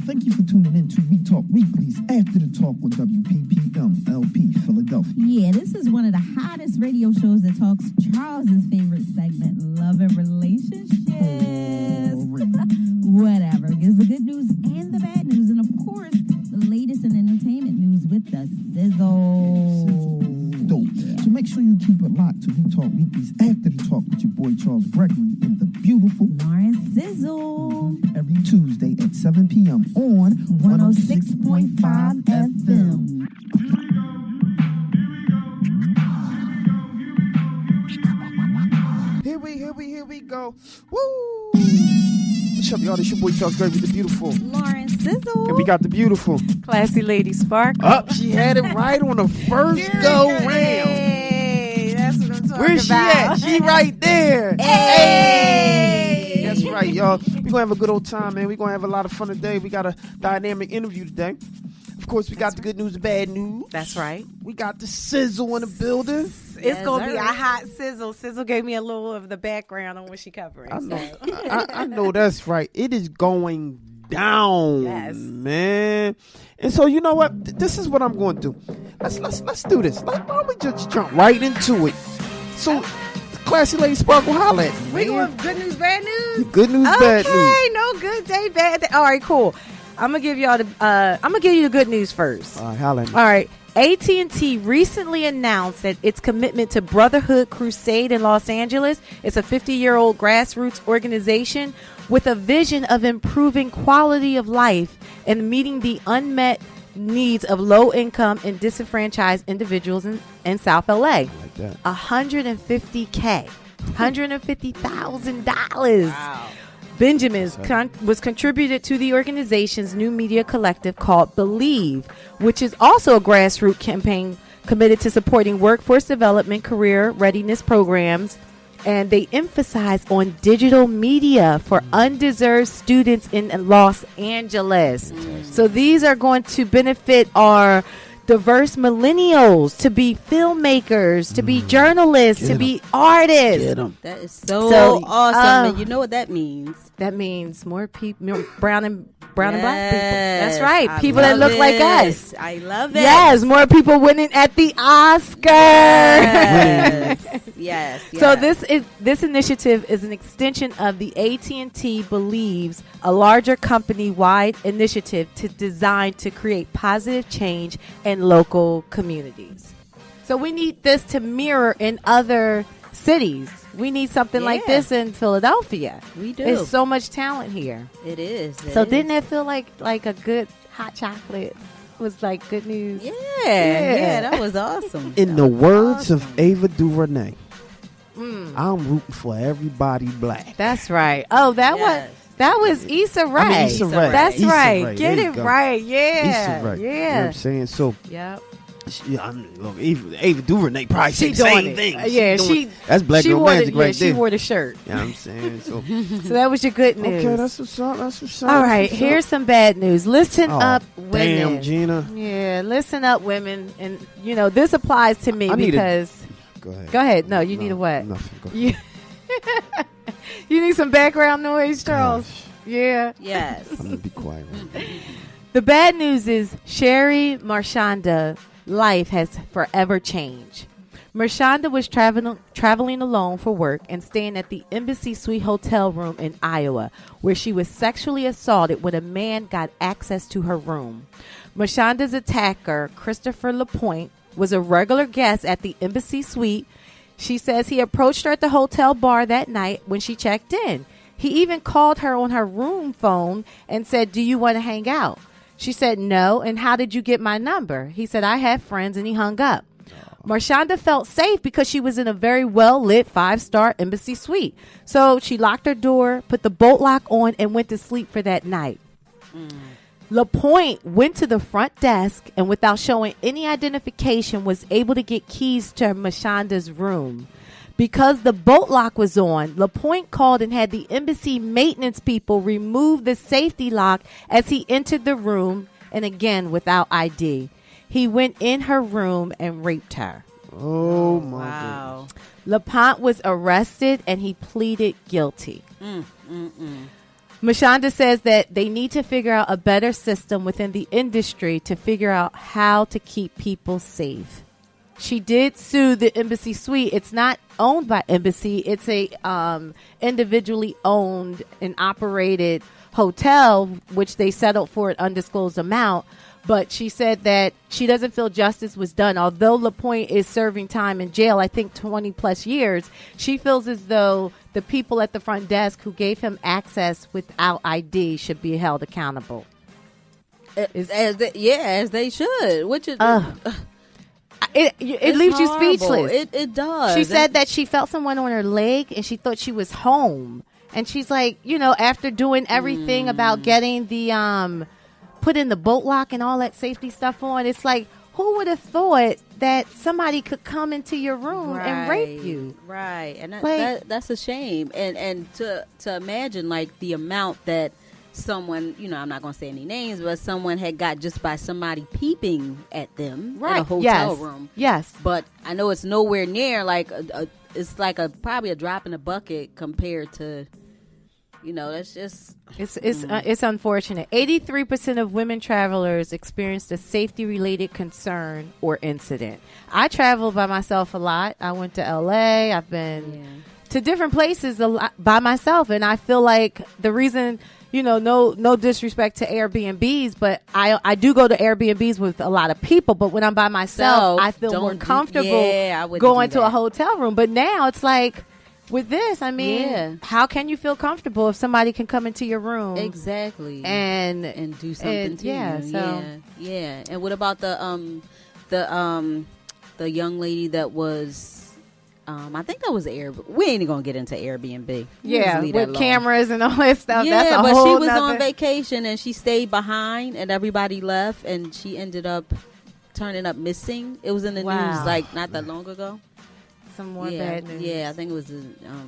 Thank you for tuning in to We Talk Weekly's After the Talk with WPPM LP Philadelphia. Yeah, this is one of the hottest radio shows that talks Charles's favorite segment, love and relationships. Whatever. Gives the good news and the bad news. And of course, the latest in entertainment news with the Sizzle. Dope. So make sure you keep it locked to We Talk Weekly's After the Talk with your boy Charles Gregory and the beautiful Lauren Sizzle. Every Tuesday at 7 p.m. on 106.5 FM. Here we go. Woo! What's up, y'all? This your boy Charles Gregory, the beautiful Lauren Sizzle. And we got the beautiful Classy Lady Spark. Up, she had it right on the first go round. Hey, that's what I'm talking about. Where's she at? She right there. Hey! That's right, y'all. We're going to have a good old time, man. We're going to have a lot of fun today. We got a dynamic interview today. Of course, we got the good news, the bad news. That's right. We got the sizzle in the building. It's going to be a hot sizzle. Sizzle gave me a little of the background on what she covering. I know, I know that's right. It is going down, man. And so, you know what? This is what I'm going to do. Let's do this. Why don't we just jump right into it? So, Classy Lady Sparkle, holla at me. We want good news, bad news? Good news, bad news. Okay, no good day, bad day. All right, cool. I'm gonna give you the good news first. All right, holla at me. All right. AT&T recently announced that its commitment to Brotherhood Crusade in Los Angeles. It's a 50-year-old grassroots organization with a vision of improving quality of life and meeting the unmet needs of low-income and disenfranchised individuals in South LA. I like that. $150K, $150,000. Wow. Benjamin's was contributed to the organization's new media collective called Believe, which is also a grassroots campaign committed to supporting workforce development, career readiness programs, and they emphasize on digital media for undeserved students in Los Angeles. So these are going to benefit our diverse millennials to be filmmakers, to be journalists, to be artists. Get 'em. That is so awesome. And you know what that means? That means more people, brown and black people. Yes, That's right. I People that look like us. I love it. Yes, more people winning at the Oscars. Yes. So this initiative is an extension of the AT&T Believes, a larger company-wide initiative designed to create positive change in local communities. So we need this to mirror in other cities. We need something like this in Philadelphia. We do. There's so much talent here. It is. So didn't it feel like a good hot chocolate was like good news? Yeah, that was awesome. In the words of Ava DuVernay, I'm rooting for everybody black. That's right. Oh, that was Issa Rae. I mean, Issa Rae. That's Issa right. Rae. Get There you it go. right. Yeah. Issa Rae. Yeah. You know what I'm saying? So, Yep. Look, Ava DuVernay probably said the same thing. That's black girl magic right she there. wore the shirt. You know what I'm saying? So that was your good news. Okay, that's what's up. All right, here's some bad news. Listen up, women. Damn, Gina. Yeah, listen up, women. And, this applies to me because... Go ahead. Go ahead. No, you need a what? Nothing. Go ahead. You need some background noise, Charles? Gosh. Yeah. Yes. I'm going to be quiet. The bad news is Sherry Marchanda life has forever changed. Mershonda was traveling alone for work and staying at the Embassy Suite hotel room in Iowa, where she was sexually assaulted when a man got access to her room. Mershonda's attacker, Christopher LaPointe, was a regular guest at the Embassy Suite. She says he approached her at the hotel bar that night when she checked in. He even called her on her room phone and said, "Do you want to hang out?" She said, "No." "And how did you get my number?" He said, "I have friends," and he hung up. Mershonda felt safe because she was in a very well-lit 5-star Embassy Suite. So she locked her door, put the bolt lock on, and went to sleep for that night. LaPointe went to the front desk and, without showing any identification, was able to get keys to Mershonda's room. Because the bolt lock was on, LaPointe called and had the embassy maintenance people remove the safety lock as he entered the room, and again without ID. He went in her room and raped her. Oh, my God. LaPointe was arrested and he pleaded guilty. Mershonda says that they need to figure out a better system within the industry to figure out how to keep people safe. She did sue the Embassy Suite. It's not owned by Embassy. It's a individually owned and operated hotel, which they settled for an undisclosed amount. But she said that she doesn't feel justice was done. Although LaPointe is serving time in jail, I think 20 plus years, she feels as though the people at the front desk who gave him access without ID should be held accountable. As they should. Which is it leaves you horrible. speechless. It does. She said that she felt someone on her leg and she thought she was home. And she's like, after doing everything about getting the put in the bolt lock and all that safety stuff on, it's like, who would have thought that somebody could come into your room and rape you? Right. And that's a shame. And to imagine like the amount that someone, I'm not going to say any names, but someone had got just by somebody peeping at them in a hotel room. Yes. But I know it's nowhere near like it's like probably a drop in a bucket compared to, that's just. It's unfortunate. 83% of women travelers experienced a safety-related concern or incident. I travel by myself a lot. I went to LA. I've been to different places a lot by myself, and I feel like the reason, no disrespect to Airbnbs, but I do go to Airbnbs with a lot of people. But when I'm by myself, I feel more comfortable going to a hotel room. But now it's like, with this, I mean, how can you feel comfortable if somebody can come into your room exactly and do something to you? And what about the young lady that was I think that was we ain't gonna get into Airbnb. With cameras and all that stuff. Yeah, that's but she was on vacation and she stayed behind and everybody left and she ended up turning up missing. It was in the news like not that long ago. Some more bad news. Yeah, I think it was.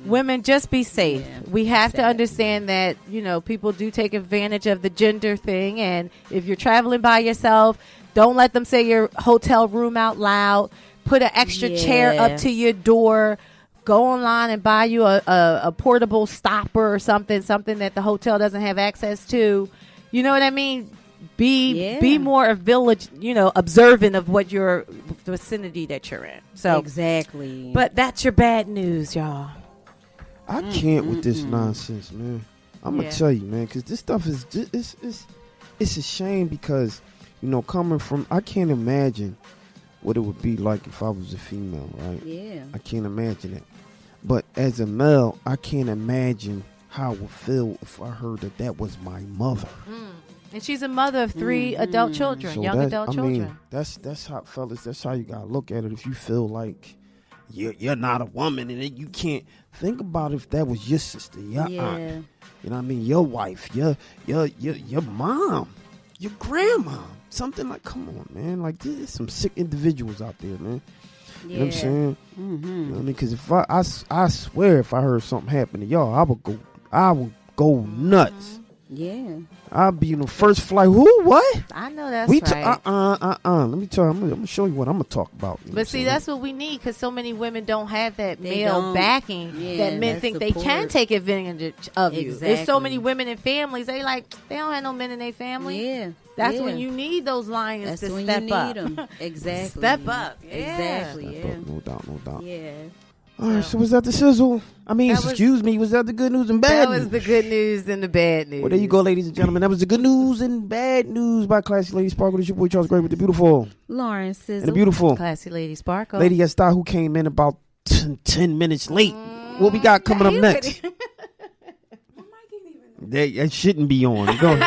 Women, just be safe. We have to understand that, people do take advantage of the gender thing. And if you're traveling by yourself, don't let them say your hotel room out loud. Put an extra chair up to your door. Go online and buy you a portable stopper or something that the hotel doesn't have access to. You know what I mean? Be more observant of what the vicinity that you're in. So exactly. But that's your bad news, y'all. I can't with this nonsense, man. I'm gonna tell you, man, because this stuff is just, it's a shame because coming from, I can't imagine what it would be like if I was a female, right? Yeah. I can't imagine it. But as a male, I can't imagine how I would feel if I heard that was my mother. And she's a mother of 3 adult children, young adult children. Mean, that's how, fellas, that's how you gotta look at it. If you feel like you're not a woman and you can't think about if that was your sister, your aunt, your wife, your mom, your grandma, something like. Come on, man, like there's some sick individuals out there, man. You know what I'm saying? You know what I mean? Because if I swear, if I heard something happen to y'all, I would go nuts. Yeah. I'll be in the first flight. Who? What? I know that's We right. Let me tell you. I'm gonna show you what I'm gonna talk about. But see, that's what we need, because so many women don't have that They male don't. backing Yeah, that men that think they support. can take advantage of you. There's so Exactly. many women in families, they don't have no men in their family. Yeah. That's yeah. when you need those lions That's to when step you need up. them. Exactly. Step up. Yeah. Exactly. Yeah. No doubt. Yeah. All right, so was that the sizzle? I mean, That was- excuse me, was that the good news and bad That was news? the good news and the bad news. Well, there you go, ladies and gentlemen. That was the good news and bad news by Classy Lady Sparkle. It's your boy Charles Gray with the beautiful Lauren Sizzle. and the beautiful Classy Lady Sparkle. Lady Esther, who came in about 10 minutes late. What we got coming up next? That shouldn't be on. Go.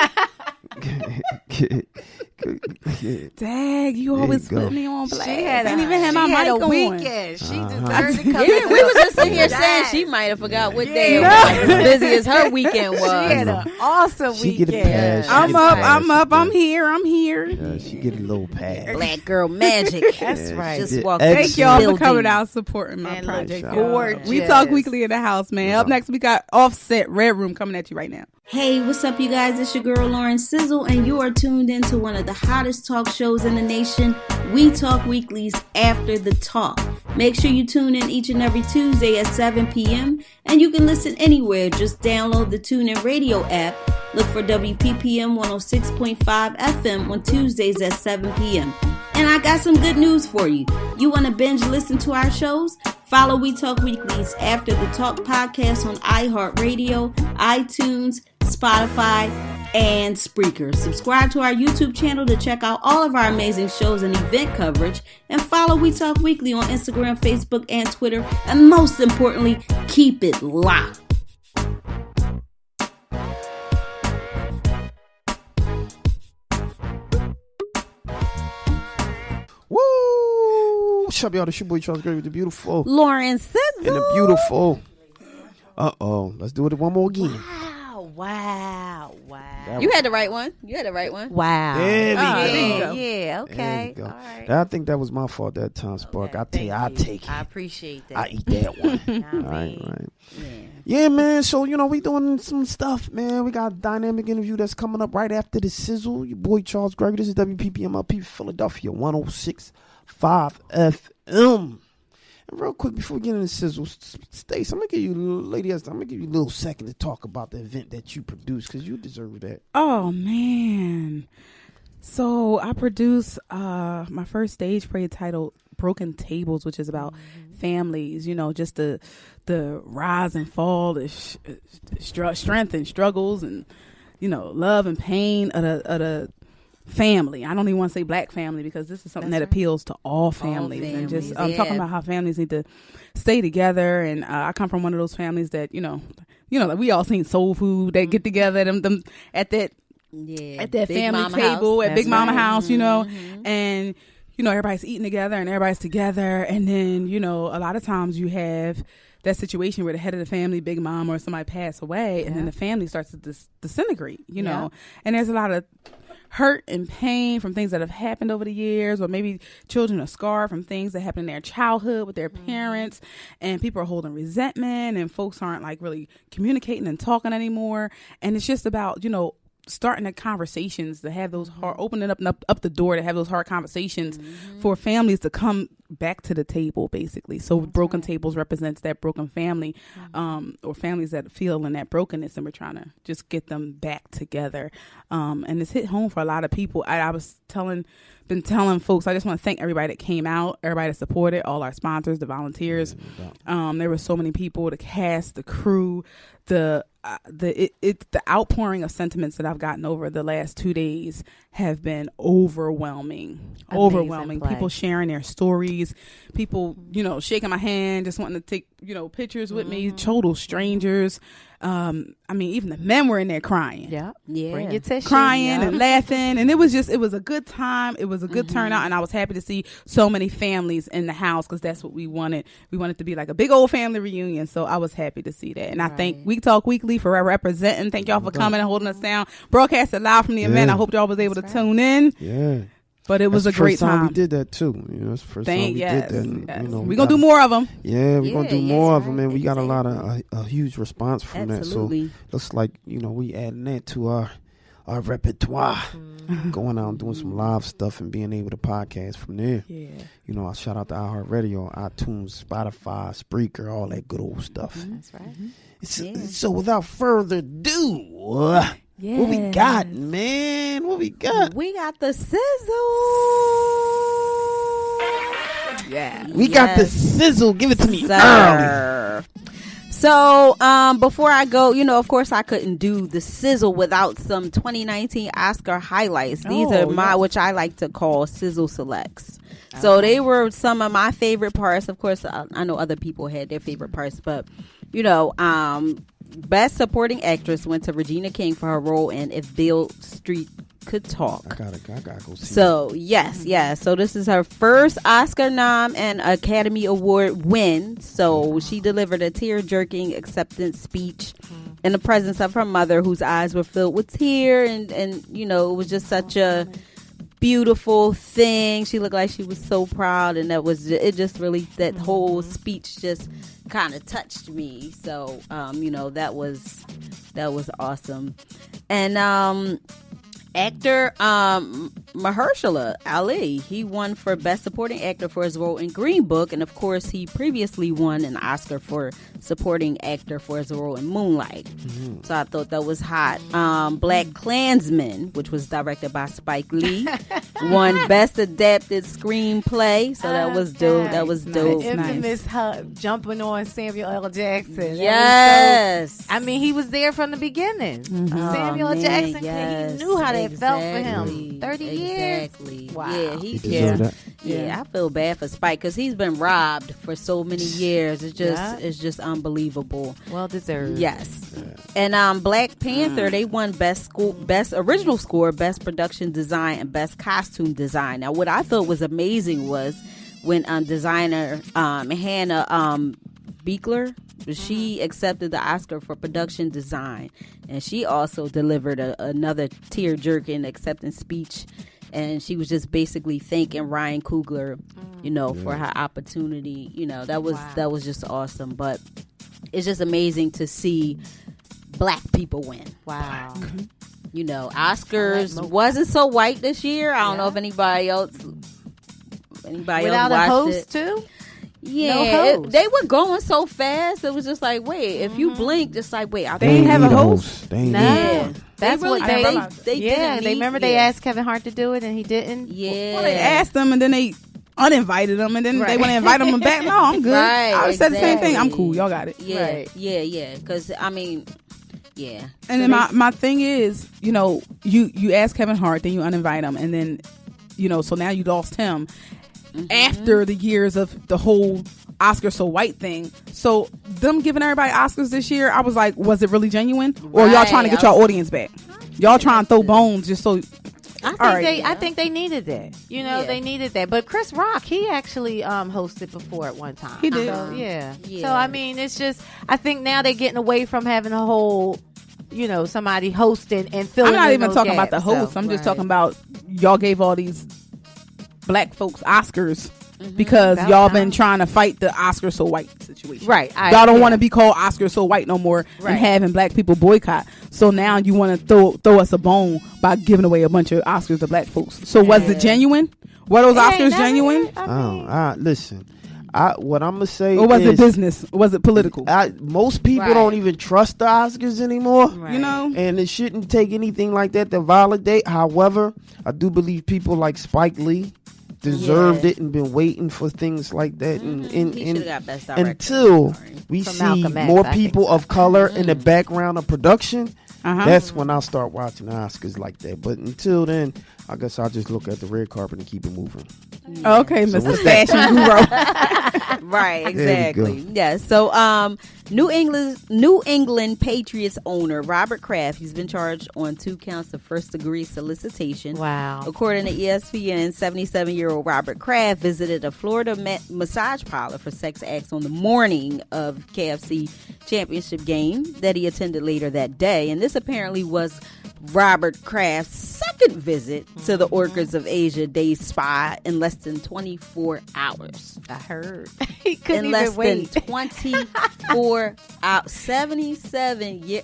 Dag, you always go. put me on blast. She had ain't even had my mic on. weekend. She deserved to come. Yeah, we was just sitting here saying she might have forgot what day it was. As busy as her weekend was. She had an awesome She get weekend. a pass. She I'm get a up, pass. I'm up, I'm here. Yeah, she get a little pass. Black girl magic. That's right. Just She walked did in Thank the y'all for building. coming out supporting my And look project. shout y'all. gorgeous. We talk weekly in the house, man. Up next, we got Offset Red Room coming at you right now. Hey, what's up, you guys? It's your girl Lauren Sizzle, and you are tuned into one of the hottest talk shows in the nation, We Talk Weekly's After the Talk. Make sure you tune in each and every Tuesday at 7 p.m., and you can listen anywhere. Just download the TuneIn Radio app. Look for WPPM 106.5 FM on Tuesdays at 7 p.m. And I got some good news for you. You want to binge listen to our shows? Follow We Talk Weekly's After the Talk podcast on iHeartRadio, iTunes, Spotify, and Spreaker. Subscribe to our YouTube channel to check out all of our amazing shows and event coverage. And follow We Talk Weekly on Instagram, Facebook, and Twitter. And most importantly, keep it locked. Woo! What's up, y'all? It's your boy Charles Gray with the beautiful Lauren Sizzle. and the beautiful. Let's do it one more again. Wow. You had the right one. Wow. There we there go. you go. Yeah, There okay. you go. All right. I think that was my fault that time, Spark. I tell you, I take it. I appreciate that. I eat that one. I All right, mean, right. Yeah, man. So, we doing some stuff, man. We got a dynamic interview that's coming up right after the Sizzle. Your boy Charles Gregory. This is WPPMLP Philadelphia 106.5 FM. And real quick, before we get into Sizzle, Stace, I'm going to give you, lady, I'm going to give you a little second to talk about the event that you produced, because you deserve that. Oh, man. So I produced my first stage play titled Broken Tables, which is about families, just the rise and fall, the strength and struggles, and, love and pain of the family. I don't even want to say black family, because this is something that appeals to all families. And just talking about how families need to stay together. And I come from one of those families that, like we all seen Soul Food, that get together them at that Big family Mama table house. at Big That's Mama right. house, and everybody's eating together and everybody's together, and then a lot of times you have that situation where the head of the family, Big Mama or somebody pass away, and then the family starts to disintegrate, and there's a lot of hurt and pain from things that have happened over the years, or maybe children are scarred from things that happened in their childhood with their parents, and people are holding resentment, and folks aren't like really communicating and talking anymore. And it's just about, starting the conversations to have those hard, opening up the door to have those hard conversations for families to come back to the table, basically. So Broken Tables represents that broken family, or families that feel in that brokenness, and we're trying to just get them back together. And it's hit home for a lot of people. I was been telling folks, I just want to thank everybody that came out, everybody that supported, all our sponsors, the volunteers. There were so many people, the cast, the crew, the outpouring of sentiments that I've gotten over the last 2 days have been overwhelming. Play. People sharing their stories, people, shaking my hand, just wanting to take, pictures with me, total strangers. Even the men were in there crying. Yeah. Bring your tissue. Crying and laughing, and it was a good time. It was a good turnout, and I was happy to see so many families in the house, because that's what we wanted. We wanted to be like a big old family reunion, so I was happy to see that. And I thank We Talk Weekly for representing. Thank y'all for coming and holding us down. Broadcasted live from the event. I hope y'all was able to tune in. Yeah. But it was That's a great first time time. we did that too. It's the first time we did that. And, we're going to do more of them. Yeah, we're going to do more of them, and we got exactly. a lot of a huge response from Absolutely. that. So looks like we adding that to our repertoire, going out and doing some live stuff and being able to podcast from there. Yeah. I shout out to iHeartRadio, iTunes, Spotify, Spreaker, all that good old stuff. That's right. So without further ado, what we got, man? What we got? We got the sizzle. Yeah. We got the sizzle. Give it to me early. Sir. So, before I go, of course I couldn't do the sizzle without some 2019 Oscar highlights. These are which I like to call sizzle selects. So they were some of my favorite parts. Of course, I know other people had their favorite parts, but Best Supporting Actress went to Regina King for her role in If Beale Street Could Talk. I gotta go see So yes. So this is her first Oscar nom and Academy Award win. So she delivered a tear-jerking acceptance speech in the presence of her mother, whose eyes were filled with tears, and it was just such a beautiful thing. She looked like she was so proud, and that whole speech just kind of touched me. So that was awesome. And actor Mahershala Ali, he won for Best Supporting Actor for his role in Green Book, and of course he previously won an Oscar for Supporting Actor for his role in Moonlight. So I thought that was hot. Black Klansman, which was directed by Spike Lee, won Best Adapted Screenplay. So that was dope. That was dope. The infamous jumping on Samuel L. Jackson. Yes. He was there from the beginning. Samuel L. Jackson, he knew how that felt for him. 30 years. Exactly. Wow. Yeah, He deserved that. Yeah, I feel bad for Spike because he's been robbed for so many years. It's just unbelievable. Well deserved. Yes. And Black Panther, they won Best Original Score, Best Production Design, and Best Costume Design. Now, what I thought was amazing was when designer Hannah Beekler, she accepted the Oscar for production design, and she also delivered another tear-jerking acceptance speech, and she was just basically thanking Ryan Coogler, for her opportunity. That was just awesome. But it's just amazing to see Black people win. Wow. Oscars wasn't so white this year. I don't know if anybody else Without watched a host it. too? Yeah, they were going so fast. It was just like, wait, if you blink, just like, wait, They ain't have a host. They ain't No. need a That's really, what they yeah, didn't they remember they asked Kevin Hart to do it and he didn't. Yeah. Well, they asked them and then they uninvited them and then they want to invite them back. No, I'm good. Right, I said the same thing. I'm exactly. cool. Y'all got it. Yeah, Right. yeah. Because yeah. And then my thing is, you ask Kevin Hart, then you uninvite him, and then, so now you lost him after the years of the whole Oscar so white thing. So them giving everybody Oscars this year, I was like, was it really genuine, or y'all trying to get y'all audience back? Y'all trying to throw bones just so. I think they needed that. They needed that. But Chris Rock, he actually hosted before at one time. He did. So, yeah. Yeah. So it's just, I think now they're getting away from having a whole, somebody hosting and filling. I'm not in even those talking gaps, about the host. so, I'm just right. talking about y'all gave all these Black folks Oscars because About y'all time. been trying to fight the Oscar so white situation. Right. Y'all don't want to be called Oscar so white no more Right. and having Black people boycott. So now you want to throw us a bone by giving away a bunch of Oscars to Black folks. So was it genuine? Were those Oscars genuine? Listen, what I'm gonna say, Or was is, it business? Or was it political? most people Right. don't even trust the Oscars anymore. Right. You know? And it shouldn't take anything like that to validate. However, I do believe people like Spike Lee deserved it and been waiting for things like that. He should have got Best Director. Until we From see Malcolm X, more I think people so. of color in the background of production, Uh-huh. that's when I'll start watching the Oscars like that. But until then, I guess I'll just look at the red carpet and keep it moving. Okay, So Mr. what's that? Fashion Guru. Right, There we exactly. go. Yes. So, New England Patriots owner Robert Kraft, he's been charged on 2 counts of first-degree solicitation. Wow. According to ESPN, 77-year-old Robert Kraft visited a Florida massage parlor for sex acts on the morning of KFC championship game that he attended later that day. And this apparently was Robert Kraft's second second visit to the Orchids of Asia day spa in less than 24 hours. I heard. He couldn't in even less wait. than 24 hours. 77 years.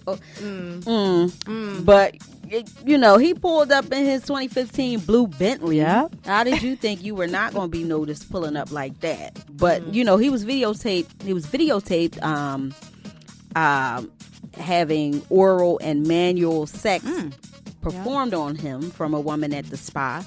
But, he pulled up in his 2015 blue Bentley. Yep. How did you think you were not going to be noticed pulling up like that? But, he was videotaped having oral and manual sex performed on him from a woman at the spa.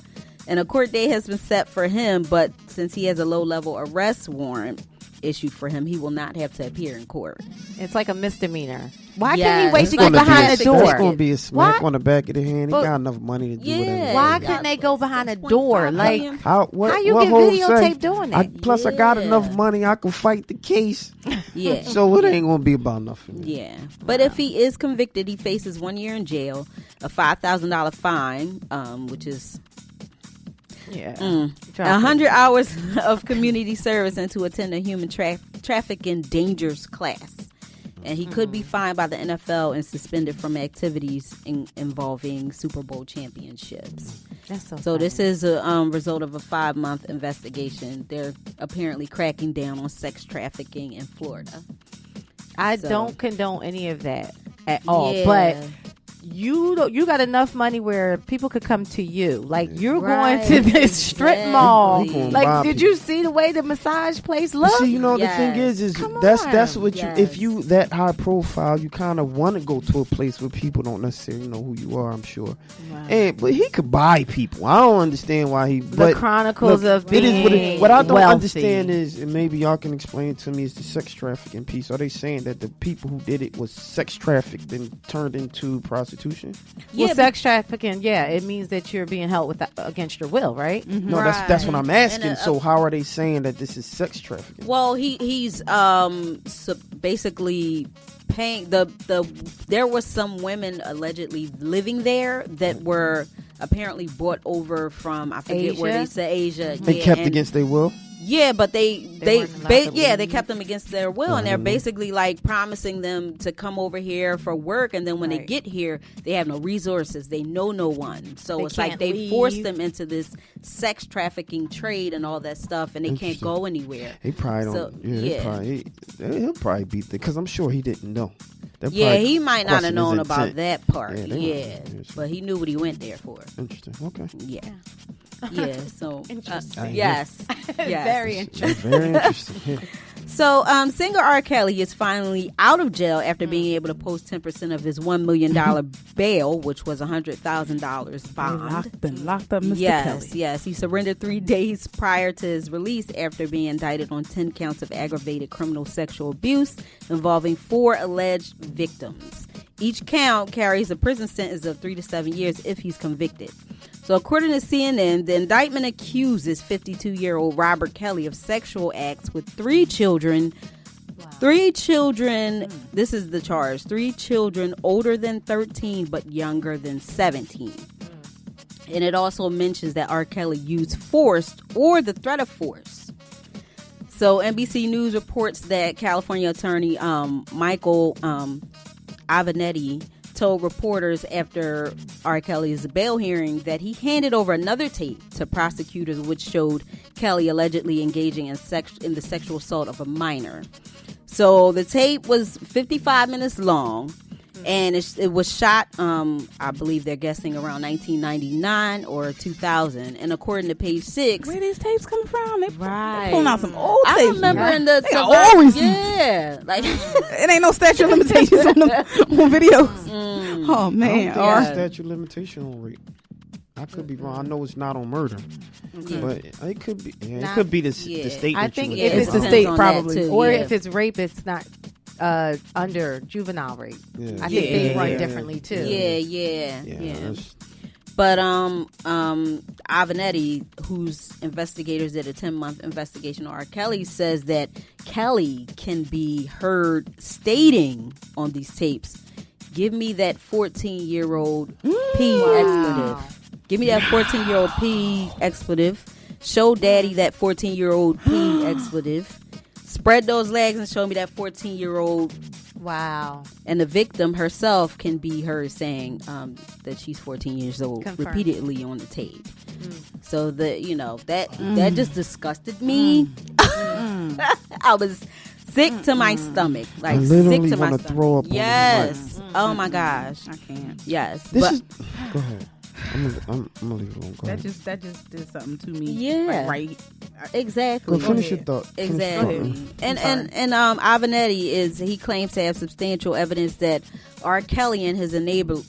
And a court date has been set for him, but since he has a low-level arrest warrant issued for him, he will not have to appear in court. It's like a misdemeanor. Why Yes. couldn't he wait to It's go gonna behind the That's door? going to be a smack What? on the back of the hand. He But- got enough money to do it. Yeah. anyway. Why couldn't they go behind a door? Like, How you get Hov videotape say? doing that? Plus, I got Yeah. enough money. I can fight the case. Yeah. So it ain't going to be about nothing. Yeah. But if he is convicted, he faces 1 year in jail, a $5,000 fine, which is 100 hours of community service, and to attend a human trafficking dangers class. And he could be fined by the NFL and suspended from activities involving Super Bowl championships. That's so So funny. this is a result of a 5-month investigation. They're apparently cracking down on sex trafficking in Florida. I So- don't condone any of that at all. Yeah. But you got enough money where people could come to you. Like, you're Right. going to this strip Exactly. mall. You're gonna Like, rob did people. you see the way the massage place You looked? see, the Yes. thing is Come that's on. what Yes. you, if you that high profile, you kind of want to go to a place where people don't necessarily know who you are, I'm sure. But he could buy people. I don't understand why he. The But chronicles look, of it being is what it, what I don't wealthy. understand is, and maybe y'all can explain it to me, is the sex trafficking piece. Are they saying that the people who did it was sex trafficked and turned into prostitution? Well, Yeah, sex trafficking, it means that you're being held against your will, right? No, that's what I'm asking. And, So how are they saying that this is sex trafficking? Well, he's basically paying there was some women allegedly living there that were apparently brought over from, I forget where Asia? they said Asia. They kept against their will. Yeah, but they weren't allowed to they leave. kept them against their will, and they're basically like promising them to come over here for work, and then when they Right. get here, they have no resources, they know no one, so They it's like can't they force leave. them into this sex trafficking trade and all that stuff, and they can't Interesting. go anywhere. He probably So, don't. He'll probably beat that, because I'm sure he didn't know. They'll Yeah, probably he might not have question known his about intent. that part. Yeah, they Yeah, don't- but he knew what he went there for. Interesting. Okay. Yeah, yeah. So Interesting. yes, yes. Very interesting. Very interesting. Yeah. So, singer R. Kelly is finally out of jail after being able to post 10% of his $1 million bail, which was $100,000 bond. Been locked up, Mr. Yes, Kelly. yes. He surrendered 3 days prior to his release after being indicted on 10 counts of aggravated criminal sexual abuse involving 4 alleged victims. Each count carries a prison sentence of 3 to 7 years if he's convicted. So according to CNN, the indictment accuses 52-year-old Robert Kelly of sexual acts with 3 children. Wow. 3 children, this is the charge, 3 children older than 13 but younger than 17. And it also mentions that R. Kelly used force or the threat of force. So NBC News reports that California attorney Michael Avenatti told reporters after R. Kelly's bail hearing that he handed over another tape to prosecutors which showed Kelly allegedly engaging in the sexual assault of a minor. So the tape was 55 minutes long, and it was shot, I believe they're guessing around 1999 or 2000. And according to Page 6, Where these tapes coming from? They right. pulling out some old tapes. I remember in the They got old receipts. yeah, like It ain't no statute of limitations on videos. Oh I man, don't think or it's statute of limitation on rape. I could be wrong. I know it's not on murder, but it could be. Yeah, it could be the state. I that think you if were it's the in. state, on probably. that too, or yeah. if it's rape, it's not under juvenile rape. Yeah. I think they Yeah. run Yeah. differently too. yeah. that's- But Avenatti, whose investigators did a 10-month investigation on R. Kelly, says that Kelly can be heard stating on these tapes, "Give me that 14-year-old P expletive. Give me that 14-year-old P expletive. Show daddy that 14-year-old P expletive. Spread those legs and show me that 14-year-old Wow. And the victim herself can be heard saying that she's 14 years old repeatedly on the tape. So that just disgusted me. I was sick to my stomach. Like, I literally sick to my want to stomach. throw up. Yes. Oh my gosh. I can't. Yes. Go ahead. I'm gonna leave it alone. Go That ahead. just did something to me. Yeah. Like, right. Exactly. Go finish your thought. Exactly. And Avenetti he claims to have substantial evidence that R. Kelly and his enablers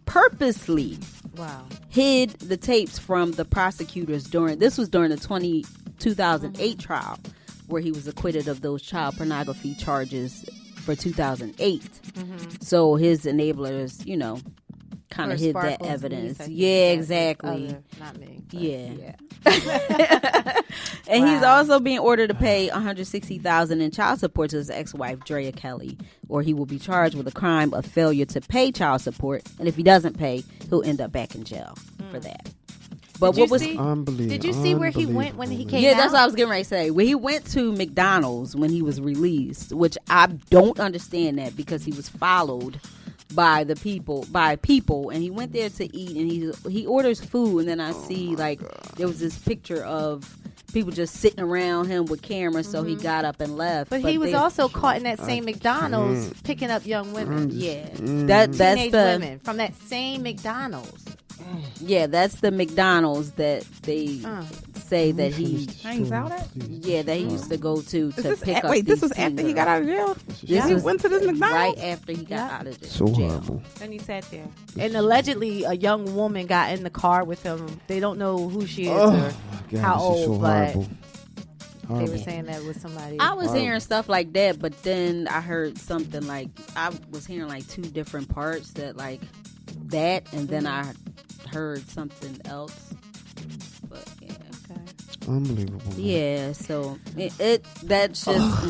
purposely hid the tapes from the prosecutors during the 2008 trial, where he was acquitted of those child pornography charges for 2008. So his enablers, kind of hid that evidence. Yeah, exactly. Not me. Yeah. And he's also being ordered to pay $160,000 in child support to his ex-wife Drea Kelly, or he will be charged with a crime of failure to pay child support. And if he doesn't pay, he'll end up back in jail for that. But what was unbelievable? Did you see where he went when he came out? Yeah, that's what I was getting ready to say. Where he went to McDonald's when he was released, which I don't understand that, because he was followed by people, and he went there to eat, and he orders food, and then I see there was this picture of people just sitting around him with cameras, so he got up and left. But he was also caught in that same McDonald's picking up young women. That's Teenage the women from that same McDonald's. Yeah, that's the McDonald's that they say that he hangs out at. Yeah, that he used to go to pick up. Wait, this was after he got out of jail. He went to this McDonald's right after he got out of jail. So horrible. And he sat there. And allegedly, a young woman got in the car with him. They don't know who she is or how old, so but horrible. they were saying that was somebody. I was hearing stuff like that, but then I heard something I was hearing two different parts that that, and then I heard something else. But yeah, okay, unbelievable. Yeah, so that's just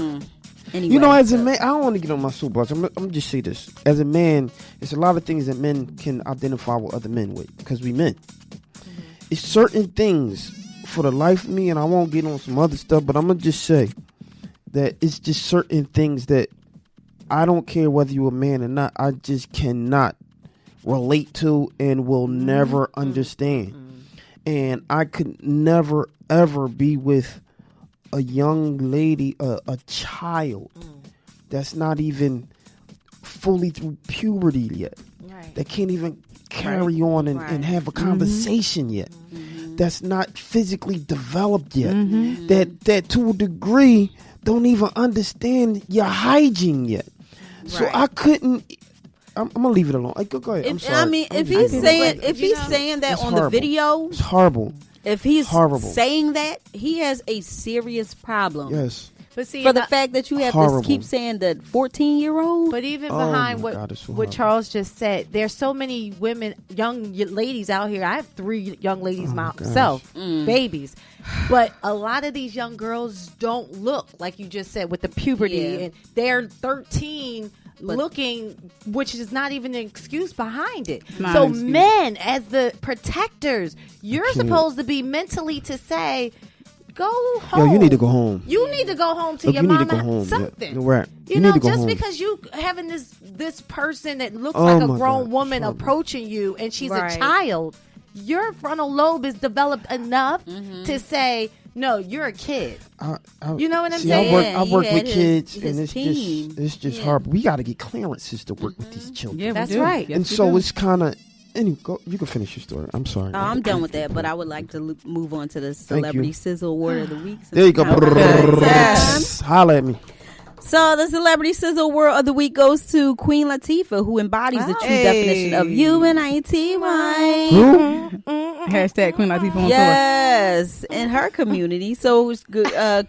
anyway. As a man, I don't want to get on my soapbox. I'm just say this. As a man, it's a lot of things that men can identify with other men with, because we men. It's certain things for the life of me, and I won't get on some other stuff, but I'm gonna just say that it's just certain things that I don't care whether you're a man or not. I just cannot relate to and will never understand. And I could never ever be with a young lady, a child that's not even fully through puberty yet, that can't even carry on and have a conversation yet, that's not physically developed yet, that to a degree don't even understand your hygiene yet. So I couldn't. I'm gonna leave it alone. Go ahead. I'm sorry. I mean, if he's saying that on the video, it's horrible. If he's saying that, he has a serious problem. Yes. But see, for the fact that you have to keep saying the 14-year-old. But even behind what Charles just said, there's so many women, young ladies out here. I have 3 young ladies myself, babies. But a lot of these young girls don't look like you just said with the puberty, and they're 13. Looking, which is not even an excuse behind it. So men, as the protectors, you're supposed to be mentally to say, go home. Yo, you need to go home. You need to go home to your mama. You need to go home. Something. Yeah. Right. You know, just because you having this person that looks like a grown woman approaching you, and she's a child, your frontal lobe is developed enough to say, no, you're a kid. You know what I'm saying? I work with kids, and it's just hard. We got to get clearances to work with these children. Yeah, that's right. And so it's kind of. You can finish your story. I'm sorry. Oh, I'm done with that, but I would like to move on to the Celebrity Sizzle Award of the Week. There you go. Holla at me. So the Celebrity Sizzle Award of the Week goes to Queen Latifah, who embodies the true definition of UNITY. Hashtag Queen Latifah on tour. Yes, in her community. So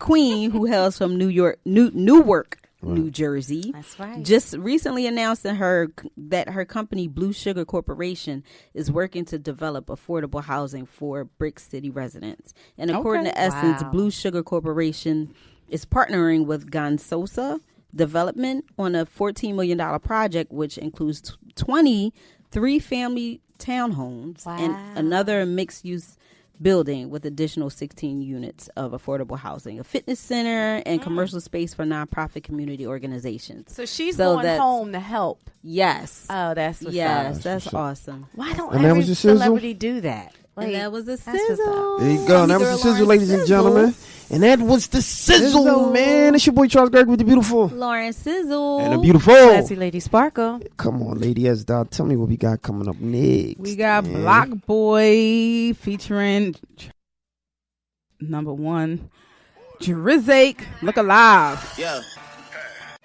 Queen, who hails from Newark, New Jersey. That's right. Just recently announced that her company, Blue Sugar Corporation, is working to develop affordable housing for Brick City residents. And according to Essence, Blue Sugar Corporation is partnering with Gansosa Development on a $14 million project, which includes 20 3-family townhomes and another mixed-use building with additional 16 units of affordable housing, a fitness center, and commercial space for nonprofit community organizations. So she's going home to help. Yes. Oh, that's what's up. Yes, that's awesome. Why don't And every that was your celebrity do that? Like, and that was a that's what's sizzle. up. There you go. That was the Sizzle, ladies and gentlemen. And that was the Sizzle, man. It's your boy Charles Greg with the beautiful Lauren Sizzle. and the beautiful Classy Lady Sparkle. Come on, Lady S. Dot. Tell me what we got coming up next. We got man. Block Boy featuring #1 Drizake. Look Alive. Yeah.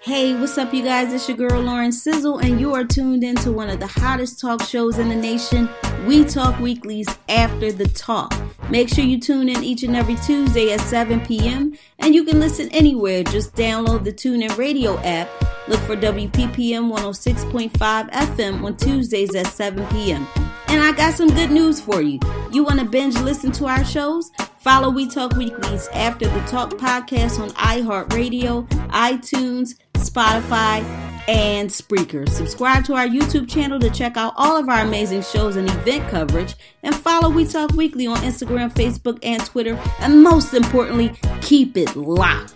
Hey, what's up, you guys? It's your girl Lauren Sizzle, and you are tuned in to one of the hottest talk shows in the nation. We Talk Weekly's After the Talk. Make sure you tune in each and every Tuesday at 7 p.m. and you can listen anywhere. Just download the TuneIn Radio app. Look for WPPM 106.5 FM on Tuesdays at 7 p.m. And I got some good news for you. You want to binge listen to our shows? Follow We Talk Weekly's After the Talk podcast on iHeartRadio, iTunes, Spotify, and Spreaker. Subscribe to our YouTube channel to check out all of our amazing shows and event coverage. And follow We Talk Weekly on Instagram, Facebook, and Twitter. And most importantly, keep it locked.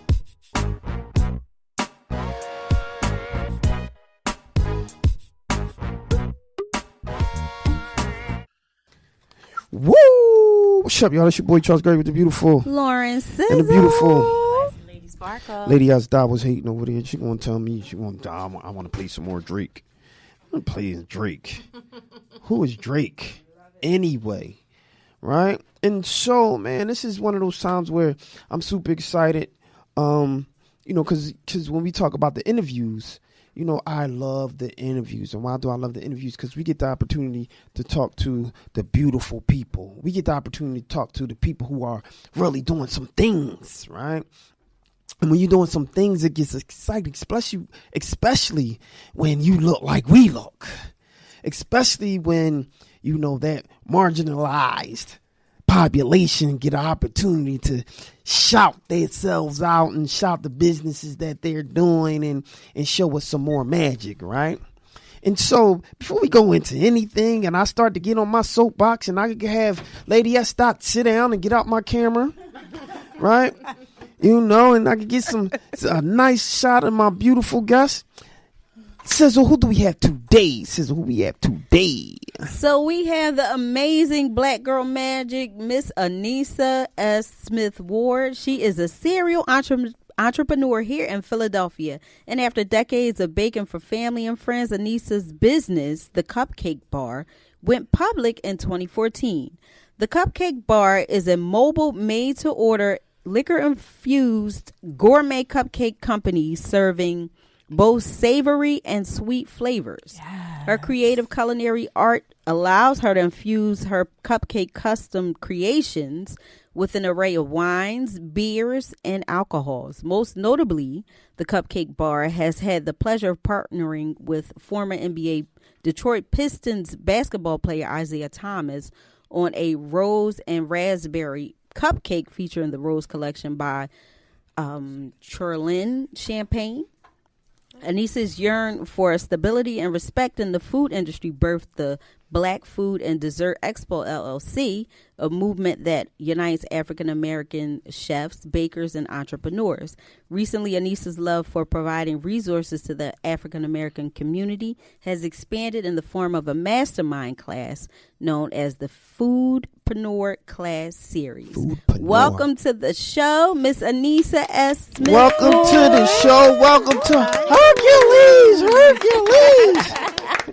Woo! What's up, y'all? It's your boy Charles Gray with the beautiful Lauren Sizzle. and the beautiful Lady Sparkle. Lady S. Dot was hating over there. She gonna tell me I want to play some more Drake. I'm gonna play Drake. Who is Drake anyway? Right? And so, man, this is one of those times where I'm super excited. Because when we talk about the interviews, I love the interviews. And why do I love the interviews? Because we get the opportunity to talk to the beautiful people. We get the opportunity to talk to the people who are really doing some things, right? And when you're doing some things, it gets exciting, especially when you look like we look. Especially when, that marginalized population get an opportunity to shout themselves out and shout the businesses that they're doing and show us some more magic, right? And so before we go into anything and I start to get on my soapbox and I could have Lady S. Dot sit down and get out my camera, right? And I could get a nice shot of my beautiful guest. Sizzle, who do we have today? Sizzle, who we have today? So we have the amazing Black Girl Magic, Miss Anissa S. Smith Ward. She is a serial entrepreneur here in Philadelphia. And after decades of baking for family and friends, Anissa's business, the Cupcake Bar, went public in 2014. The Cupcake Bar is a mobile made-to-order liquor-infused gourmet cupcake company serving both savory and sweet flavors. Yes. Her creative culinary art allows her to infuse her cupcake custom creations with an array of wines, beers, and alcohols. Most notably, the Cupcake Bar has had the pleasure of partnering with former NBA Detroit Pistons basketball player Isaiah Thomas on a rose and raspberry cupcake featuring the Rose Collection by Churlin Champagne. Anissa's yearn for stability and respect in the food industry birthed the Black Food and Dessert Expo LLC, a movement that unites African-American chefs, bakers, and entrepreneurs. Recently, Anissa's love for providing resources to the African-American community has expanded in the form of a mastermind class known as the Foodpreneur Class Series. Foodpreneur. Welcome to the show, Miss Anissa S. Smith. Welcome to the show. Welcome to Hercules.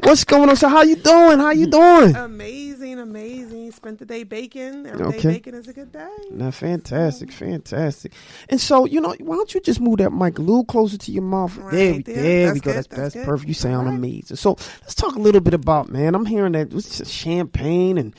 What's going on? So how you doing? Amazing. Spent the day baking. Every day baking is a good day. Now, fantastic. And so, why don't you just move that mic a little closer to your mouth? Right there we go. That's perfect. You sound amazing. So let's talk a little bit about, man, I'm hearing that it's just champagne and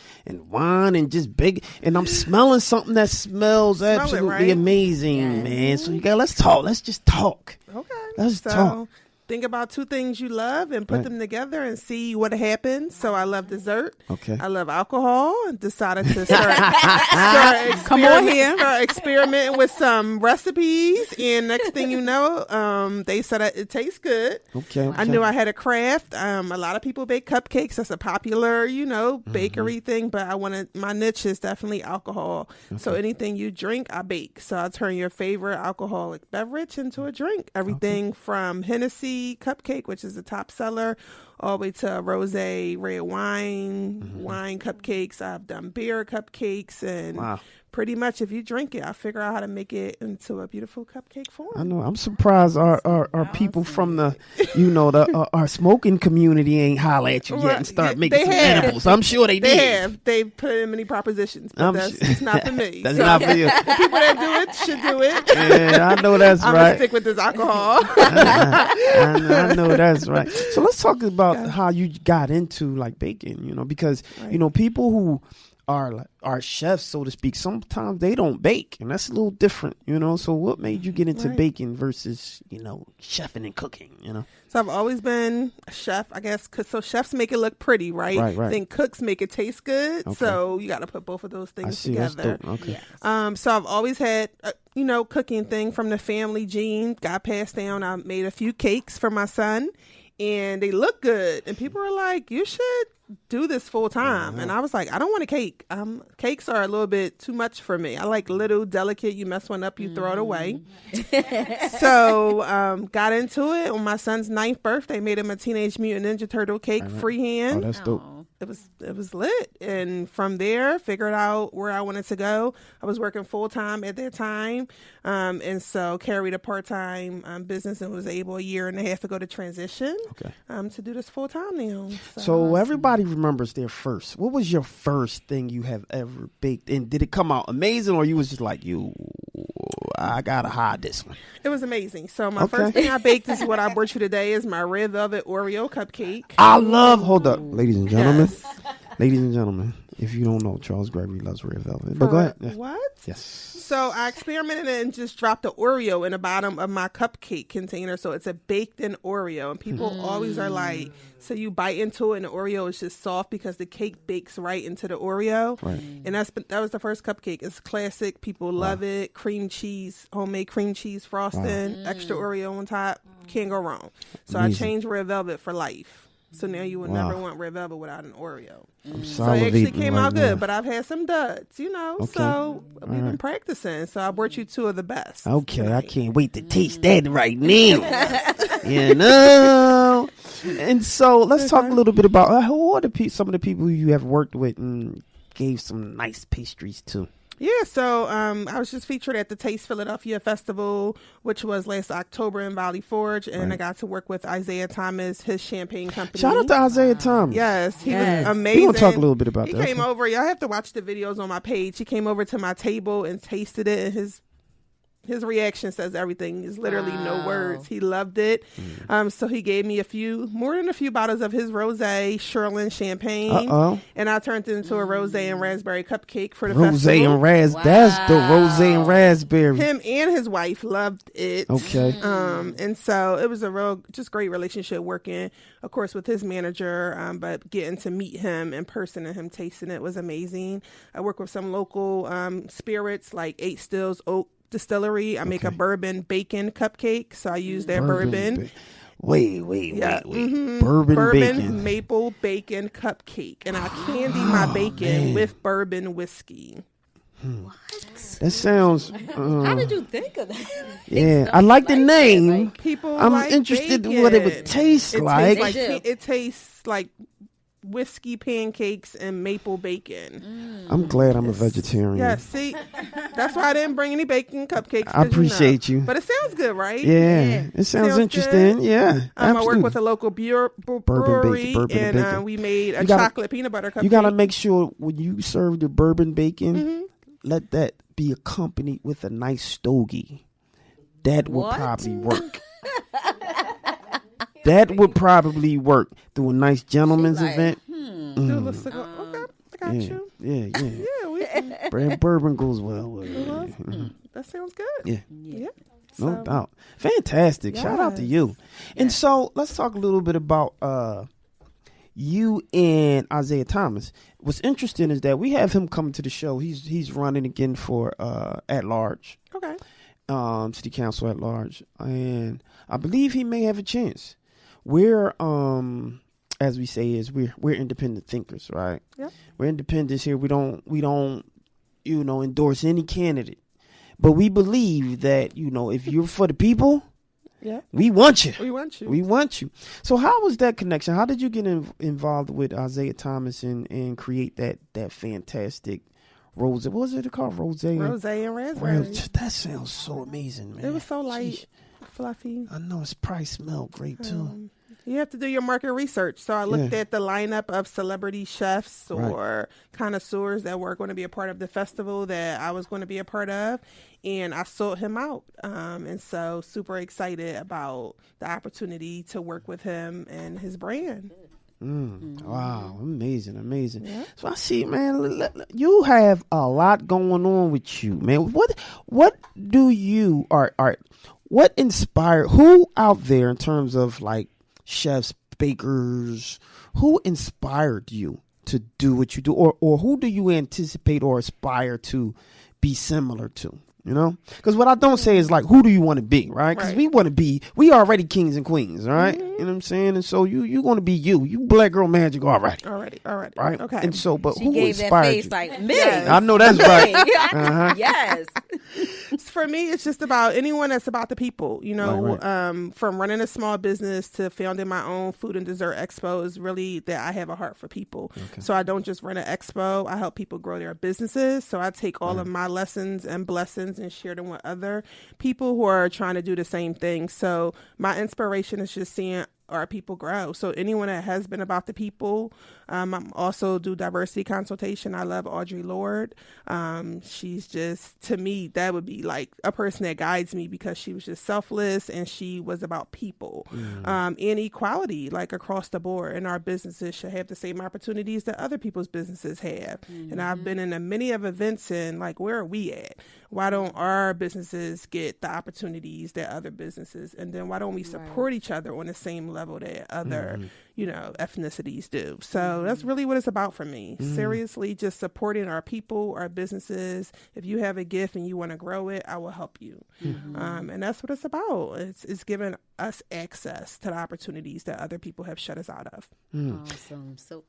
wine and just big, and I'm smelling something that smells absolutely amazing, man. So let's talk. Let's just talk. Okay. Let's talk. think about two things you love and put them together and see what happens. So I love dessert. Okay. I love alcohol, and decided to start experimenting with some recipes. And next thing you know, they said it tastes good. Okay. I knew I had a craft. A lot of people bake cupcakes. That's a popular, bakery thing. But my niche is definitely alcohol. Okay. So anything you drink, I bake. So I turn your favorite alcoholic beverage into a drink. Everything from Hennessy cupcake, which is the top seller, all the way to rosé red wine cupcakes. I've done beer cupcakes, and pretty much if you drink it, I figure out how to make it into a beautiful cupcake form. I know. I'm surprised our people from the our smoking community ain't holler at you yet and start making some edibles. I'm sure they did. They put in many propositions, but it's not for me. That's not for you. The people that do it should do it. Yeah, I know that's I'm right. gonna stick with this alcohol. I know that's right. So let's talk about how you got into like baking. Because people who are chefs, so to speak, sometimes they don't bake, and that's a little different, So what made you get into baking versus, chefing and cooking, So I've always been a chef, I guess, so chefs make it look pretty, right? Then cooks make it taste good. Okay. So you got to put both of those things together. Okay. Yes. So I've always had, cooking thing from the family gene, got passed down. I made a few cakes for my son, and they look good. And people were like, you should do this full time. And I was like, I don't want a cake. Cakes are a little bit too much for me. I like little, delicate, you mess one up, you throw it away. So got into it on my son's 9th birthday, made him a Teenage Mutant Ninja Turtle cake freehand. Oh, that's dope. It was lit. And from there, figured out where I wanted to go. I was working full time at that time. And so carried a part-time business and was able a year and a half ago to transition to do this full time now. So everybody remembers their first. What was your first thing you have ever baked? And did it come out amazing, or you was just like, I gotta hide this one? It was amazing. So my first thing I baked is what I brought you today is my red velvet Oreo cupcake. Hold up, ladies and gentlemen. Yes. Ladies and gentlemen, if you don't know, Charles Gregory loves red velvet. But go ahead. Yeah. What? Yes. So I experimented and just dropped the Oreo in the bottom of my cupcake container. So it's a baked-in Oreo. And people always are like, so you bite into it and the Oreo is just soft because the cake bakes right into the Oreo. Right. And that was the first cupcake. It's classic. People love it. Cream cheese, homemade cream cheese frosting, extra Oreo on top. Can't go wrong. So I changed red velvet for life. So now you will never want red velvet without an Oreo. So it actually came out good, but I've had some duds, so we've been practicing. So I brought you two of the best. Okay, tonight. I can't wait to taste that right now. And so let's talk a little bit about who are some of the people you have worked with and gave some nice pastries to. Yeah, so I was just featured at the Taste Philadelphia Festival, which was last October in Valley Forge, and I got to work with Isaiah Thomas, his champagne company. Shout out to Isaiah Thomas. Yes, he was amazing. We're going to talk a little bit about that. He came over. Y'all have to watch the videos on my page. He came over to my table and tasted it, and his reaction says everything. Is literally no words. He loved it. So he gave me more than a few bottles of his rosé Sherlin champagne. And I turned it into a rosé and raspberry cupcake for the festival. Rosé and raspberry. That's the rosé and raspberry. Him and his wife loved it. Okay. And so it was a just great relationship working, of course, with his manager, but getting to meet him in person and him tasting it was amazing. I work with some local spirits like 8 Stills Oak Distillery. I make a bourbon bacon cupcake, so I use their bourbon. Wait. Bourbon bacon. Maple bacon cupcake, and I candy my bacon with bourbon whiskey. What? That sounds. How did you think of that? Yeah, I like the name. I'm like interested bacon. in what it would taste like. It tastes like whiskey pancakes and maple bacon. I'm glad I'm a vegetarian. Yeah, see, that's why I didn't bring any bacon cupcakes. I appreciate you. But it sounds good, right? Yeah, it sounds interesting. Good. Yeah, I work with a local brewery, and we made a chocolate peanut butter cupcake. You gotta make sure when you serve the bourbon bacon, let that be accompanied with a nice stogie. That would probably work. That would probably work through a nice gentleman's event. Okay, I got you. Yeah. Bourbon goes well with it. That sounds good. Yeah. No doubt. Fantastic. Shout out to you. And so let's talk a little bit about you and Isaiah Thomas. What's interesting is that we have him coming to the show. He's running again for at large. Okay. City council at large, and I believe he may have a chance. We're as we say is we're independent thinkers, right? Yeah. We're independents here. We don't endorse any candidate, but we believe that if you're for the people. Yeah, we want you. We want you. We want you. So how was that connection? How did you get involved with Isaiah Thomas and create that fantastic rose? What was it called? Rose and raspberry. That sounds so amazing, man. It was so light, fluffy. I know. It's probably smelled great too. You have to do your market research. So I looked at the lineup of celebrity chefs or connoisseurs that were going to be a part of the festival that I was going to be a part of. And I sought him out. And so super excited about the opportunity to work with him and his brand. Wow. Amazing. Yeah. So I see, man, you have a lot going on with you, man. What do you, what inspired, who out there in terms of like chefs, bakers, who inspired you to do what you do, or who do you anticipate or aspire to be similar to? Because what I don't say is like, who do you want to be, right? Because we already kings and queens, right? You know what I'm saying? And so you want to be you Black Girl Magic already. Right? Okay. And so, but she who gave inspired that face you? like me. Yes. I know that's right. Yes. For me, it's just about anyone that's about the people, Right. From running a small business to founding my own food and dessert expo is really that I have a heart for people. Okay. So I don't just run an expo. I help people grow their businesses. So I take all of my lessons and blessings and share them with other people who are trying to do the same thing. So my inspiration is just seeing our people grow. So anyone that has been about the people, I also do diversity consultation. I love Audre Lorde. She's just, to me, that would be like a person that guides me because she was just selfless and she was about people. And equality, like across the board. And our businesses should have the same opportunities that other people's businesses have. And I've been in many of events and like, where are we at? Why don't our businesses get the opportunities that other businesses? And then why don't we support each other on the same level that other, ethnicities do? So that's really what it's about for me. Seriously, just supporting our people, our businesses. If you have a gift and you want to grow it, I will help you. And that's what it's about. It's giving us access to the opportunities that other people have shut us out of. Awesome. So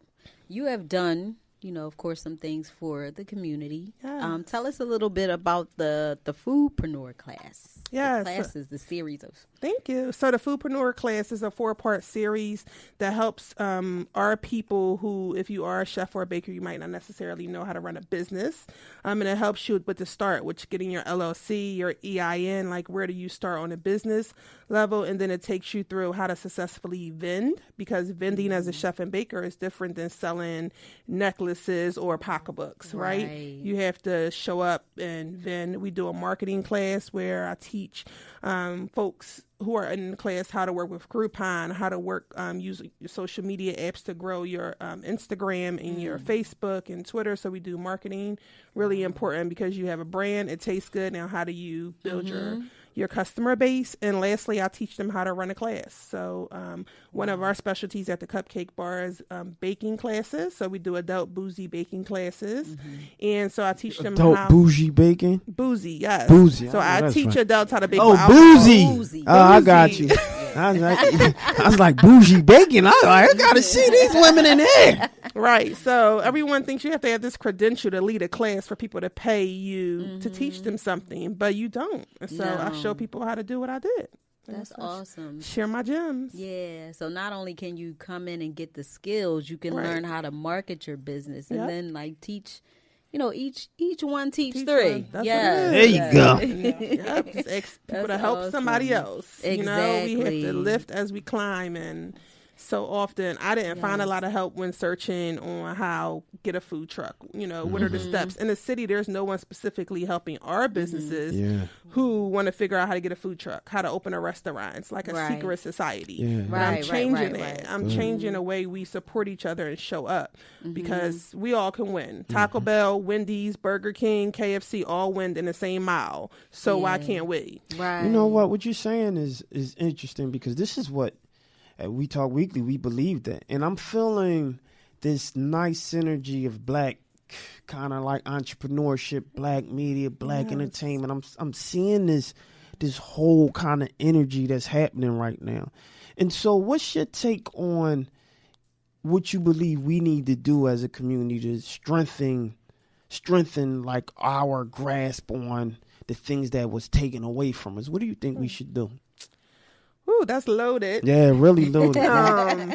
you have done, of course, some things for the community. Yes. Tell us a little bit about the foodpreneur class. Yes. The class is the series of. Thank you. So the Foodpreneur class is a 4-part series that helps our people who, if you are a chef or a baker, you might not necessarily know how to run a business. And it helps you with the start, which getting your LLC, your EIN, like where do you start on a business level? And then it takes you through how to successfully vend, because vending as a chef and baker is different than selling necklaces or pocketbooks, right? You have to show up and vend. We do a marketing class where I teach folks who are in the class how to work with Groupon, how to work use your social media apps to grow your Instagram and your Facebook and Twitter. So we do marketing, really important because you have a brand, it tastes good. Now how do you build your customer base? And lastly, I teach them how to run a class. So one of our specialties at the Cupcake Bar is baking classes. So we do adult bougie baking classes. And so I teach them adult bougie baking? Bougie, yes. Bougie. So I teach adults how to bake. Oh, bougie. I got you. I was like bougie baking. I gotta see these women in there. Right. So everyone thinks you have to have this credential to lead a class for people to pay you to teach them something, but you don't. And so I show people how to do what I did. That's awesome. Share my gems. Yeah. So not only can you come in and get the skills, you can learn how to market your business and then like teach. Each one teach three. Yeah. There you go. Just ask people to help somebody else. Exactly. We have to lift as we climb, and so often. I didn't find a lot of help when searching on how get a food truck. You know, what are the steps? In the city, there's no one specifically helping our businesses who want to figure out how to get a food truck, how to open a restaurant. It's like a secret society. But I'm changing that. I'm changing the way we support each other and show up because we all can win. Taco Bell, Wendy's, Burger King, KFC all win in the same mile. So why can't we? You know what you're saying is interesting, because this is what We Talk Weekly, we believe that. And I'm feeling this nice synergy of black kind of like entrepreneurship, black media, black entertainment. I'm seeing this whole kind of energy that's happening right now. And so what's your take on what you believe we need to do as a community to strengthen like our grasp on the things that was taken away from us? What do you think we should do? Ooh, that's loaded. Yeah, really loaded.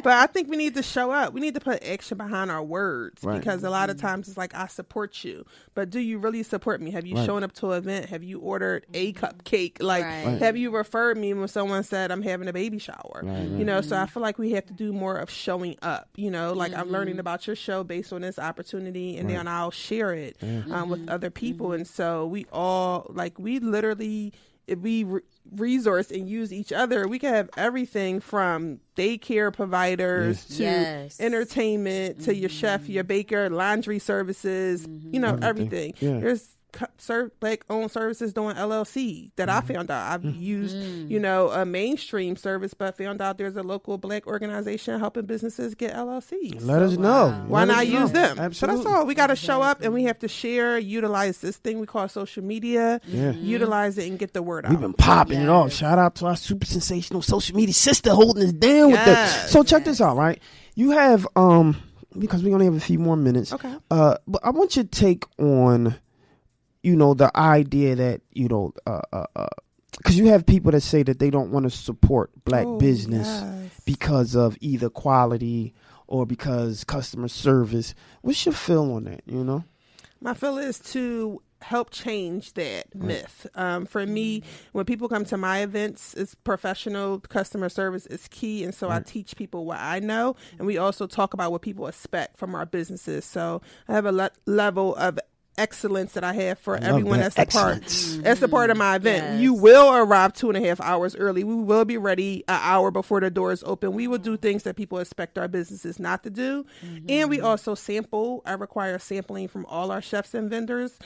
But I think we need to show up. We need to put action behind our words, because a lot of times it's like, I support you, but do you really support me? Have you shown up to an event? Have you ordered a cupcake? Like, have you referred me when someone said I'm having a baby shower? You know, so I feel like we have to do more of showing up. You know, like I'm learning about your show based on this opportunity, and then I'll share it with other people. And so we all, like, we literally, if we resource and use each other, we can have everything from daycare providers to entertainment to your chef, your baker, laundry services, you know, everything. There's black-owned services doing LLC that I found out. I've used, you know, a mainstream service, but found out there's a local black organization helping businesses get LLCs. Let us know. Why not use them? Absolutely. So that's all. We got to show up, and we have to share, utilize this thing we call social media, utilize it and get the word out. We've been popping it off. Shout out to our super sensational social media sister holding us down with that. So check this out, right? You have, because we only have a few more minutes. Okay. But I want your take on, you know, the idea that, you know, because you have people that say that they don't want to support black business because of either quality or because customer service. What's your feel on that, you know? My feel is to help change that myth. For me, when people come to my events, it's professional customer service is key. And so I teach people what I know. And we also talk about what people expect from our businesses. So I have a level of excellence that I have for everyone that's a part of my event. You will arrive 2.5 hours early. We will be ready an hour before the doors open. We will do things that people expect our businesses not to do. And we also sample. I require sampling from all our chefs and vendors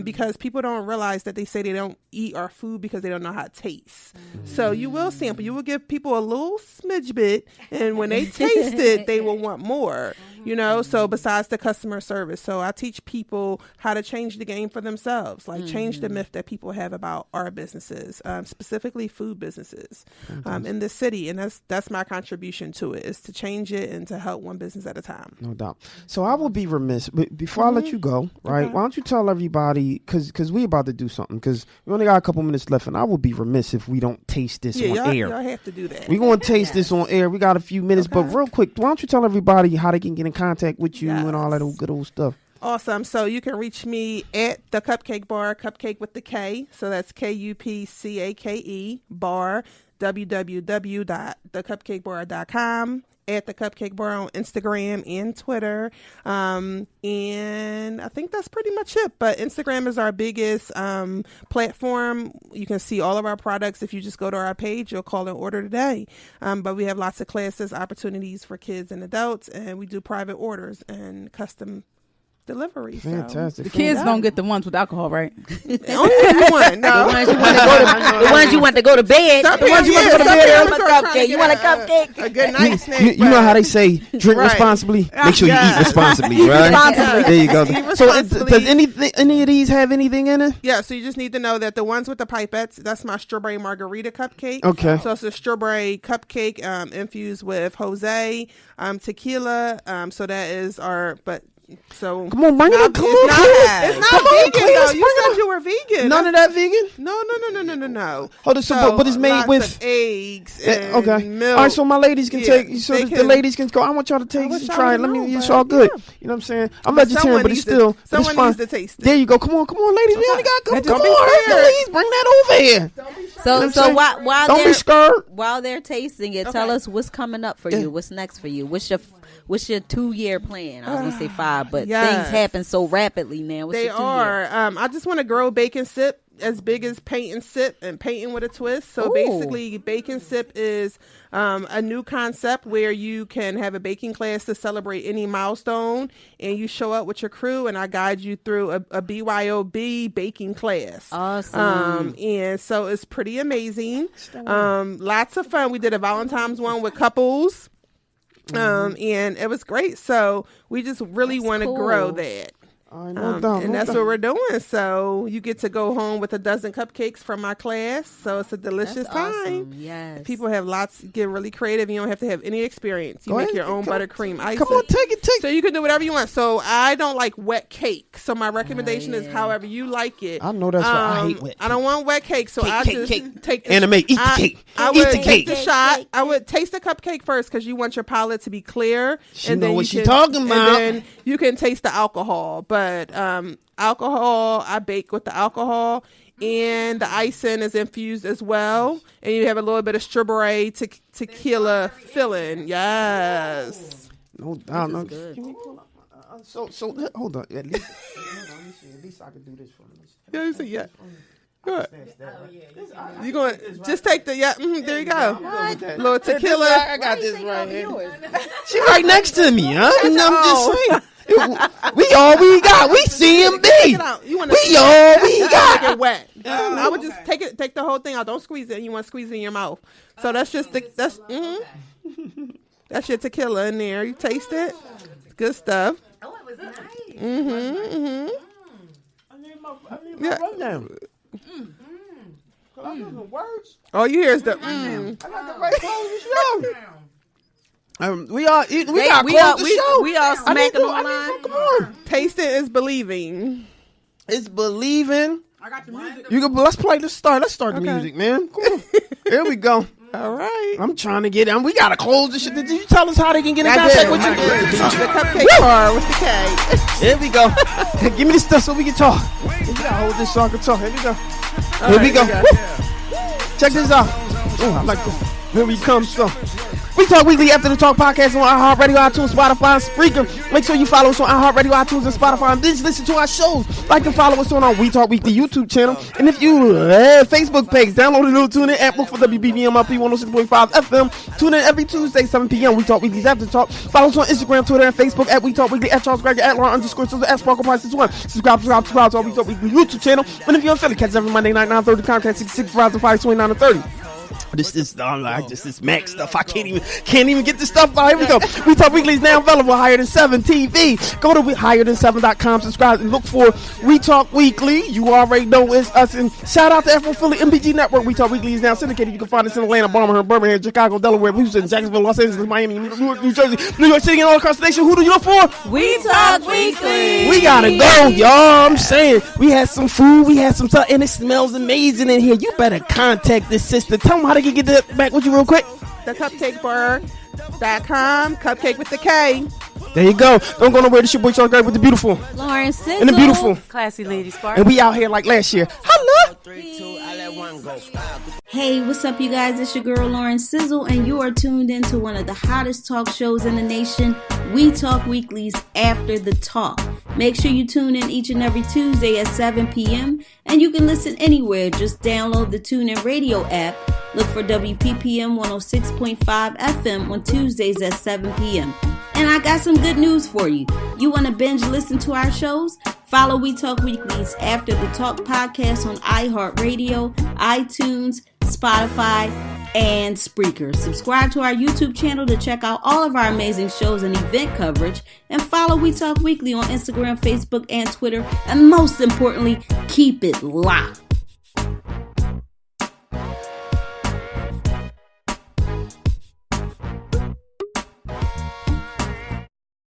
because people don't realize that they say they don't eat our food because they don't know how it tastes. So you will sample. You will give people a little smidge bit, and when they taste it, they will want more. You know, so besides the customer service. So I teach people how to change the game for themselves, like change the myth that people have about our businesses, specifically food businesses in the city. And that's my contribution to it, is to change it and to help one business at a time. No doubt. So I will be remiss, before I let you go, right? Why don't you tell everybody, because we about to do something, because we only got a couple minutes left, and I will be remiss if we don't taste this on air. Y'all have to do that. We're going to taste this on air. We got a few minutes, but real quick, why don't you tell everybody how they can get in contact with you and all that good old stuff? Awesome. So you can reach me at the Cupcake Bar, Cupcake with the K. So that's KUPCAKE bar, www.thecupcakebar.com, at the Cupcake Bar on Instagram and Twitter. And I think that's pretty much it. But Instagram is our biggest platform. You can see all of our products. If you just go to our page, you'll call and order today. But we have lots of classes, opportunities for kids and adults, and we do private orders and custom delivery. Fantastic. The kids don't get the ones with alcohol, right? Only one. No. The ones you want to go to bed. The ones you want to go to bed. You want a cupcake. A good night snack. You know how they say drink responsibly? Make sure you eat responsibly, right? There you go. So does any of these have anything in it? Yeah, so you just need to know that the ones with the pipettes, that's my strawberry margarita cupcake. Okay. So it's a strawberry cupcake infused with Jose, tequila. So that is our, but So come on, bring it up. Come on, it's not vegan though. You said you were vegan. None of that vegan? No. Hold on, so but it's made with eggs and milk. All right, so my ladies can take. So the ladies can go. I want y'all to take and try it. Let me. It's all good. You know what I'm saying? I'm vegetarian, but it's still. Someone needs to taste it. There you go. Come on, ladies. We only got come on, Hercules. Bring that over here. So while don't be scared. While they're tasting it, tell us what's coming up for you. What's next for you? What's your 2-year plan? I was gonna say 5, but things happen so rapidly now. What's they your 2 are. year? I just want to grow Bacon Sip as big as Paint and Sip and Painting with a Twist. So basically, Bacon Sip is a new concept where you can have a baking class to celebrate any milestone, and you show up with your crew, and I guide you through a BYOB baking class. Awesome. And so it's pretty amazing. Lots of fun. We did a Valentine's one with couples. And it was great. So we just really want to grow that. And that's what we're doing. So you get to go home with a dozen cupcakes from my class. So it's a delicious time. Awesome. Yes. People have lots, get really creative. You don't have to have any experience. You make your own buttercream icing. Come on, take it. So you can do whatever you want. So I don't like wet cake. So my recommendation is however you like it. I know that's why I hate wet cake. I don't want wet cake. So take anime. Eat the cake. I would take the shot. I would taste the cupcake first because you want your palate to be clear. She know what she's talking about. And then you can taste the alcohol. But alcohol, I bake with the alcohol, and the icing is infused as well, and you have a little bit of strawberry tequila filling. Yes. No doubt. No. So hold on. At least I can do this for me. Yeah. Good. You going to just take the there you go. Little tequila. I got this right here. She right next to me, huh? I'm just saying. We all we got. We CMB. We all we got. Make it wet. I would just take the whole thing out. Don't squeeze it. You want to squeeze it in your mouth. So that's just that's your tequila in there. You taste it. Good stuff. Oh, it was nice. I need my rundown. All you hear is the I got the right clothes to show. We all close the show. We all smacking on the line. Come on. Tasting is believing. It's believing. I got the music. Let's play. Let's start the music, man. Come on. Here we go. All right. I'm trying to get in. We gotta close this shit. Did you tell us how they can get in contact with you? The cupcake bar with the K. Here we go. Give me the stuff so we can talk. You gotta hold this so I can talk. Here we go. Here we go. Check this out. Oh, I like this. Here we come. So, We Talk Weekly After the Talk podcast on iHeartRadio, iTunes, Spotify, and Spreaker. Make sure you follow us on iHeartRadio, iTunes, and Spotify. And just listen to our shows. Like and follow us on our We Talk Weekly YouTube channel. And if you Facebook page, download the little TuneIn app. Look for WBBMRP 106.5 FM. Tune in every Tuesday, 7 p.m. We Talk Weekly's After Talk. Follow us on Instagram, Twitter, and Facebook at We Talk Weekly, at Charles Greger, at Laura_Sizzle, at Sparkle Price 1. Subscribe to our We Talk Weekly YouTube channel. And if you're in Philly, catch us every Monday night, 9:30, Comcast 66, Fridays, 5, 29 and 30. This Mac stuff. I can't even get this stuff out. Here we go. We Talk Weekly is now available Higher Than 7 TV. Go to higherthan7.com, subscribe, and look for We Talk Weekly. You already know it's us. And shout out to Afro Philly MBG Network. We Talk Weekly is now syndicated. You can find us in Atlanta, Birmingham, Chicago, Delaware, Houston, Jacksonville, Los Angeles, Miami, Newark, New Jersey, New York City, and all across the nation. Who do you look for? We Talk Weekly. We gotta go, y'all. I'm saying we had some food, we had some stuff, and it smells amazing in here. You better contact this sister. Tell them how they can get that back with you real quick. TheCupcakeBar.com, cupcake with the K. There you go. Don't go nowhere. This your boy Charles Greger with the beautiful Lauren Sizzle and the beautiful classy lady Spark. And we out here like last year. Hello. 3, 2, I let one go. Hey, what's up, you guys? It's your girl Lauren Sizzle, and you are tuned in to one of the hottest talk shows in the nation. We Talk Weekly's After the Talk. Make sure you tune in each and every Tuesday at 7 p.m. and you can listen anywhere. Just download the TuneIn Radio app. Look for WPPM 106.5 FM on Tuesdays at 7 p.m. And I got some good news for you. You want to binge listen to our shows? Follow We Talk Weekly's After the Talk podcast on iHeartRadio, iTunes, Spotify, and Spreaker. Subscribe to our YouTube channel to check out all of our amazing shows and event coverage. And follow We Talk Weekly on Instagram, Facebook, and Twitter. And most importantly, keep it locked.